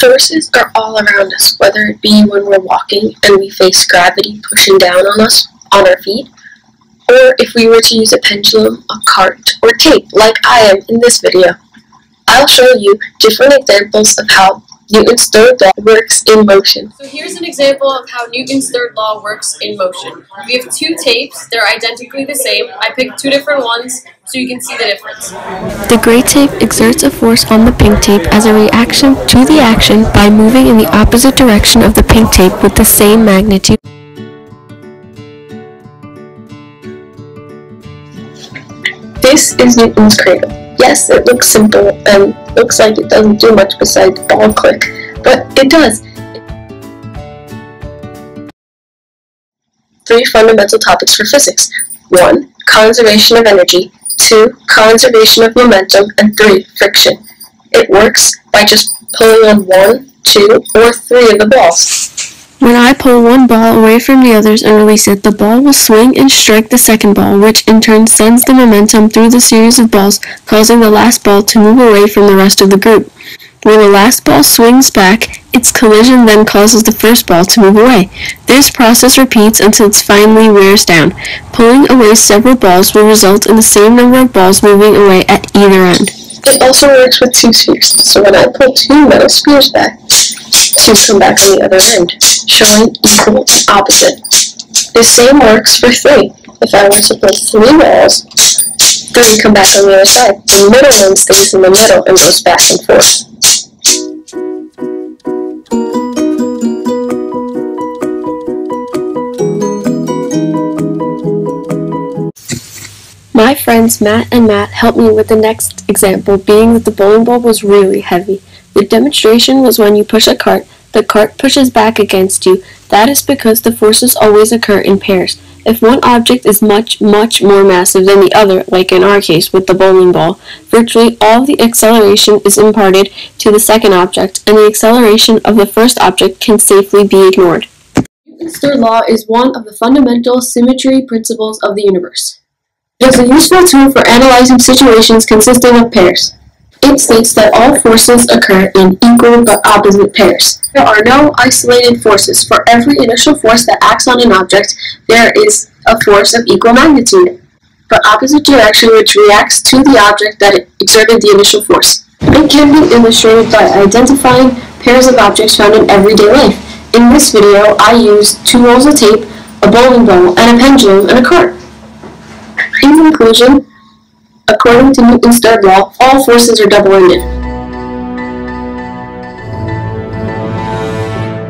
Forces are all around us, whether it be when we're walking and we face gravity pushing down on us on our feet, or if we were to use a pendulum, a cart, or tape like I am in this video. I'll show you different examples of how Newton's third law works in motion. So here's an example of how Newton's third law works in motion. We have two tapes, they're identically the same. I picked two different ones so you can see the difference. The gray tape exerts a force on the pink tape as a reaction to the action by moving in the opposite direction of the pink tape with the same magnitude. This is Newton's cradle. Yes, it looks simple and looks like it doesn't do much besides ball click, but it does. 3 fundamental topics for physics. 1. Conservation of energy. 2. Conservation of momentum. And 3. Friction. It works by just pulling on 1, 2, or 3 of the balls. When I pull one ball away from the others and release it, the ball will swing and strike the second ball, which in turn sends the momentum through the series of balls, causing the last ball to move away from the rest of the group. When the last ball swings back, its collision then causes the first ball to move away. This process repeats until it finally wears down. Pulling away several balls will result in the same number of balls moving away at either end. It also works with 2 spheres, so when I pull 2 metal spheres back, 2 come back on the other end, showing equal and opposite. The same works for 3. If I were to pull 3 balls, 3 come back on the other side. The middle one stays in the middle and goes back and forth. My friends Matt and Matt helped me with the next example, being that the bowling ball was really heavy. The demonstration was when you push a cart, the cart pushes back against you. That is because the forces always occur in pairs. If one object is much more massive than the other, like in our case with the bowling ball, virtually all the acceleration is imparted to the second object, and the acceleration of the first object can safely be ignored. Newton's third law is one of the fundamental symmetry principles of the universe. It is a useful tool for analyzing situations consisting of pairs. It states that all forces occur in equal but opposite pairs. There are no isolated forces. For every initial force that acts on an object, there is a force of equal magnitude, but opposite direction which reacts to the object that exerted the initial force. It can be illustrated by identifying pairs of objects found in everyday life. In this video, I used 2 rolls of tape, a bowling ball, and a pendulum, and a cart. In conclusion, according to Newton's third law, all forces are double-ended.